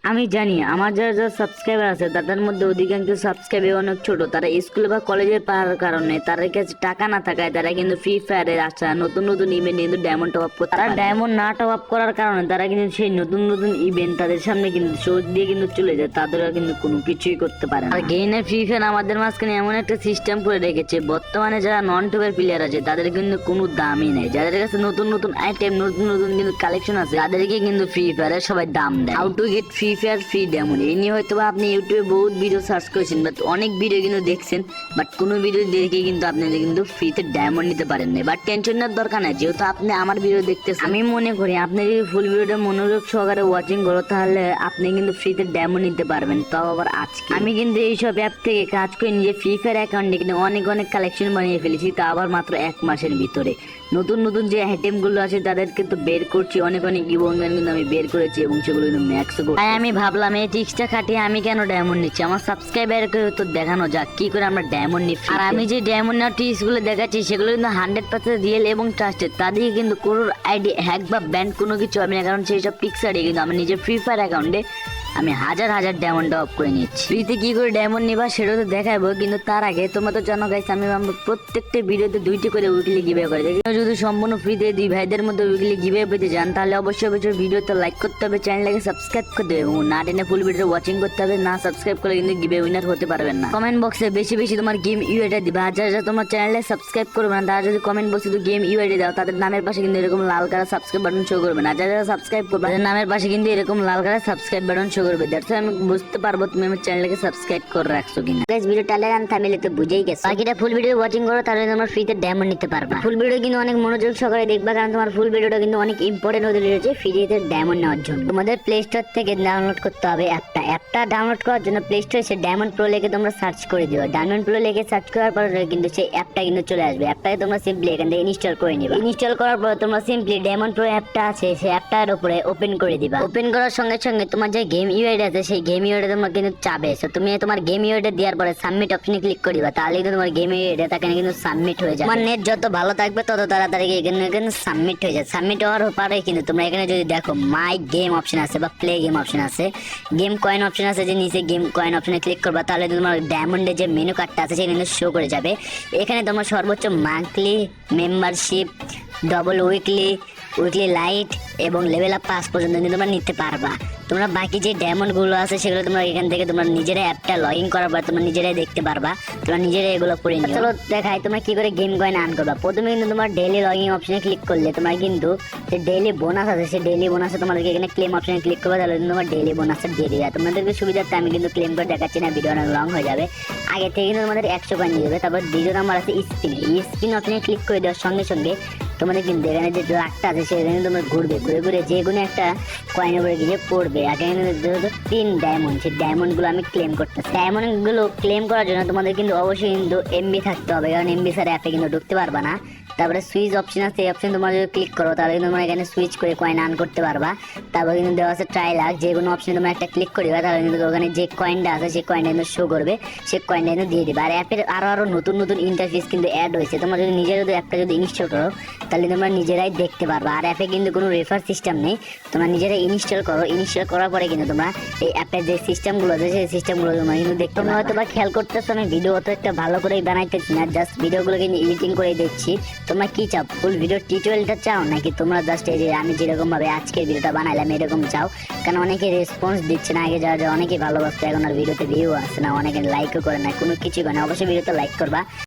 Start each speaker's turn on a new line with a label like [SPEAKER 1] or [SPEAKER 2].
[SPEAKER 1] আমি জানি আমার যারা যারা সাবস্ক্রাইবার আছে তাদের মধ্যে অধিকাংশ সাবস্ক্রাইবার অনেক ছোট। তারা স্কুল বা কলেজে পাওয়ার কারণে তাদের কাছে টাকা না থাকায় তারা কিন্তু ফ্রি ফায়ারের আশা নতুন নতুন ইভেন্ট কিন্তু ডায়মন্ড টপ আপ করতে, তারা ডায়মন্ড না টপ আপ করার কারণে তারা কিন্তু সেই নতুন নতুন ইভেন্ট তাদের সামনে কিন্তু সোজ দিয়ে কিন্তু চলে যায়, তাদেরও কিন্তু কোনো কিছুই করতে পারে না। আর গেইনের ফ্রি ফায়ার আমাদের মাঝখানে এমন একটা সিস্টেম করে রেখেছে, বর্তমানে যারা নন টপের প্লেয়ার আছে তাদের কিন্তু কোনো দামই নেই। যাদের কাছে নতুন নতুন আইটেম নতুন নতুন কিন্তু কালেকশন আছে তাদেরকে কিন্তু ফ্রি ফায়ারের সবাই দাম দেয়। How to get free fire free diamond এই নিয়ে হয়তো আপনি ইউটিউবে বহুত ভিডিও সার্চ করেছেন, বাট অনেক ভিডিও কিন্তু দেখছেন, বাট কোনো ভিডিও দেখে কিন্তু আপনি কিন্তু ফ্রিতে ডায়মন্ড নিতে পারেন না। বাট টেনশন নেওয়ার দরকার নাই, যেহেতু আপনি আমার ভিডিও দেখতেছেন আমি মনে করি আপনি যদি ফুল ভিডিওটা মনোযোগ সহকারে ওয়াচিং করো তাহলে আপনি কিন্তু ফ্রিতে ডায়মন্ড নিতে পারবেন, তাও আবার আজকে। আমি কিন্তু এইসব অ্যাপ থেকে কাজ করে নিজে ফ্রি ফায়ার অ্যাকাউন্টে কিন্তু অনেক অনেক কালেকশন বানিয়ে ফেলেছি, তা আবার মাত্র 1 মাসের ভিতরে। নতুন নতুন যে আইটেম গুলো আছে তাদের কিন্তু বের করছি, অনেক অনেক ইভেন্ট কিন্তু আমি বের করেছি এবং সেগুলো কিন্তু ম্যাক্স করছি। তাই আমি ভাবলাম এই টিক্সটা খাটিয়ে আমি কেন ডায়মন্ড নিচ্ছি, আমার সাবস্ক্রাইবারকে তো দেখানো যাক কি করে আমরা ডায়মন্ড নিচ্ছি। আর আমি যে ডায়মন্ড নেওয়ার টিপস গুলো দেখাচ্ছি সেগুলো কিন্তু 100% রিয়েল এবং ট্রাস্টেড, তাদেরকে কিন্তু কোনো আইডি হ্যাক বা ব্যান্ড কোনো কিছু হবে না, কারণ সেই সব পিক্সারে কিন্তু আমি নিজের ফ্রি ফায়ার অ্যাকাউন্টে আমি হাজার হাজার ডায়মন্ড অফ করে নিচ্ছি। ফ্রিতে কি করে ডায়মন্ড নিবা সেটা তো দেখাবো, কিন্তু তার আগে তোমরা তো জানো গাইস আমি প্রত্যেকটা ভিডিওতে 2টি করে উইকলি গিভে করে দেখি। যদি সম্পূর্ণ ফ্রিতে দুই ভাইদের মধ্যে উইকলি গিভে পেতে চান তাহলে অবশ্যই অবশ্যই ভিডিওতে লাইক করতে হবে, চ্যানেলটাকে সাবস্ক্রাইব করতে হবে এবং না টেনে ফুল ভিডিও ওয়াচিং করতে হবে। না সাবস্ক্রাইব করলে কিন্তু গিভে উইনার হতে পারবেন না। কমেন্ট বক্সে বেশি বেশি তোমার গেম ইউআইডি দিবে, আর যারা তোমার চ্যানেলে সাবস্ক্রাইব করবে না তারা যদি কমেন্ট বক্সে গেম ইউআইডি দাও তাদের নামের পাশে কিন্তু এরকম লাল কালার সাবস্ক্রাইব বাটন শো করবে না। যারা সাবস্ক্রাইব করবে তাদের নামের পাশে কিন্তু এরকম লাল কালার সাবস্ক্রাইব বাটন শো করবে। দ্যাটস আমি বুঝতে পারবো তুমি আমার চ্যানেলকে সাবস্ক্রাইব করে রাখছো কিনা। গাইস ভিডিও টাইটেল এন্ড থাম্বনেইলে তো বুঝেই গেছো, বাকিটা ফুল ভিডিও ওয়াচিং করো তাহলে তোমরা ফ্রিতে ডায়মন্ড নিতে পারবা। ফুল ভিডিও কিন্তু অনেক মনোযোগ সহকারে দেখবা, কারণ তোমার ফুল ভিডিওটা কিন্তু অনেক ইম্পর্টেন্ট হতে রয়েছে ফ্রিতে ডায়মন্ড নেওয়ার জন্য। তোমাদের প্লে স্টোর থেকে ডাউনলোড করতে হবে অ্যাপটা ডাউনলোড করার জন্য প্লে স্টোরে এসে ডায়মন্ড প্রো লিখে তোমরা সার্চ করে দিও। ডায়মন্ড প্রো লিখে সার্চ করার পর কিন্তু সেই অ্যাপটা কিন্তু চলে আসবে। অ্যাপটাকে তোমরা সিম্পলি এখান থেকে ইনস্টল করে নিবা। ইনস্টল করার পর তোমরা সিম্পলি ডায়মন্ড প্রো অ্যাপটা আছে সেই অ্যাপটার উপরে ওপেন করে দিবা। ওপেন করার সঙ্গে সঙ্গে তোমার যে গেম ইউআইডি আছে সেই গেম ইউআইডি তোমরা কিন্তু চাবে। সো তুমি তোমার গেম ইউআইডি দেওয়ার পরে সাবমিট অপশনে ক্লিক করে দিবা, তাহলে কিন্তু তোমার গেম ইউআইডি তাকে কিন্তু সাবমিট হয়ে যাবে। তোমার নেট যত ভালো থাকবে তত তাড়াতাড়ি এখানে সাবমিট হয়ে যায়। সাবমিট হওয়ার পরে কিন্তু তোমরা এখানে যদি দেখো মাই গেম অপশন আছে বা প্লে গেম অপশন আছে, গেম কয়েন অপশন আছে, যে নিচে গেম কয়েন অপশনে ক্লিক করবা তাহলে তোমার ডায়মন্ডের যে মেনু কার্ডটা আছে সেটা কিন্তু শো করে যাবে। এখানে তোমরা সর্বোচ্চ monthly membership, double weekly light এবং লেভেল আপ 5 পর্যন্ত কিন্তু তোমরা নিতে পারবা। তোমরা বাকি যে ডায়মন্ড গুলো আছে সেগুলো তোমরা এখান থেকে তোমরা নিজেরাই অ্যাপটা লগ ইন করার পর তোমরা নিজেরাই দেখতে পারবা, তোমরা নিজেরাই এগুলো করে নিও। চলো দেখাই তোমরা কি করে গেম কয়েন আর্ন করবা। প্রথমে কিন্তু তোমার ডেইলি লগ ইন অপশনে ক্লিক করলে তোমার কিন্তু যে ডেইলি বোনাস আছে সেই ডেইলি বোনাসে তোমাদেরকে এখানে ক্লেম অপশনে ক্লিক করবে, তাহলে তোমার ডেইলি বোনাসটা দিয়ে দিবে। তোমাদেরকে সুবিধার্থে আমি কিন্তু ক্লেম করে দেখাচ্ছি না, ভিডিও অনেক লং হয়ে যাবে। আগে থেকে কিন্তু তোমাদের 100 কয়েন দিয়ে দেবে। তারপর দ্বিতীয় নাম্বার আছে স্পিন অপশনে ক্লিক করে দেওয়ার সঙ্গে সঙ্গে তোমাদের কিন্তু এখানে যে লাখটা আছে সেখানে তোমরা ঘুরবে, ঘুরে ঘুরে যে কোনো একটা কয়েনের উপরে গিয়ে পড়বে। আর এখানে 3 ডায়মন্ড, সেই ডায়মন্ডগুলো আমি ক্লেম করতেছি। ডায়মন্ডগুলো ক্লেম করার জন্য তোমাদের কিন্তু অবশ্যই কিন্তু এমবি থাকতে হবে, কারণ এমবি ছাড়া অ্যাপে কিন্তু ঢুকতে পারবা না। তারপরে সুইচ অপশন আছে, এই অপশন তোমরা যদি ক্লিক করো তাহলে কিন্তু তোমরা এখানে সুইচ করে কয়েন আর্ন করতে পারবা। তারপর কিন্তু দেওয়া আছে ট্রাই লাখ, যে কোনো অপশনে তোমরা একটা ক্লিক করবে তাহলে কিন্তু ওখানে যে কয়েনটা আছে সেই কয়েনটা কিন্তু শো করবে, সেই কয়েনটা কিন্তু দিয়ে দিবে। আর অ্যাপের আরো নতুন নতুন ইন্টারফেস কিন্তু অ্যাড হয়েছে। তোমরা যদি নিজের যদি অ্যাপটা যদি ইনস্টল করো তাহলে তোমরা নিজেরাই দেখতে পারবা। আর অ্যাপে কিন্তু কোনো রেফার সিস্টেম নেই, তোমরা নিজেরাই ইনস্টল করো। ইনস্টল করার পরে কিন্তু তোমরা এই অ্যাপের যে সিস্টেমগুলো আছে সেই সিস্টেমগুলো তোমরা কিন্তু দেখতে পারো। হয়তো বা খেয়াল করতেছো আমি ভিডিও অত একটা ভালো করেই বানাইতেছি না, জাস্ট ভিডিওগুলো কিন্তু এডিটিং করে দিচ্ছি। তোমরা কি চাও, ফুল ভিডিও টিউটোরিয়ালটা চাও নাকি তোমরা জাস্ট এই যে আমি যেরকম ভাবে আজকের ভিডিওটা বানাইলাম এরকম চাও? কারণ অনেকে রেসপন্স দিচ্ছে না, আগে যারা অনেকে ভালোবাসতো এখন আর ভিডিওতে ভিউ আসছে না, অনেকে লাইকও করে না, কোনো কিছু করে না। অবশ্যই ভিডিওতে লাইক করবা।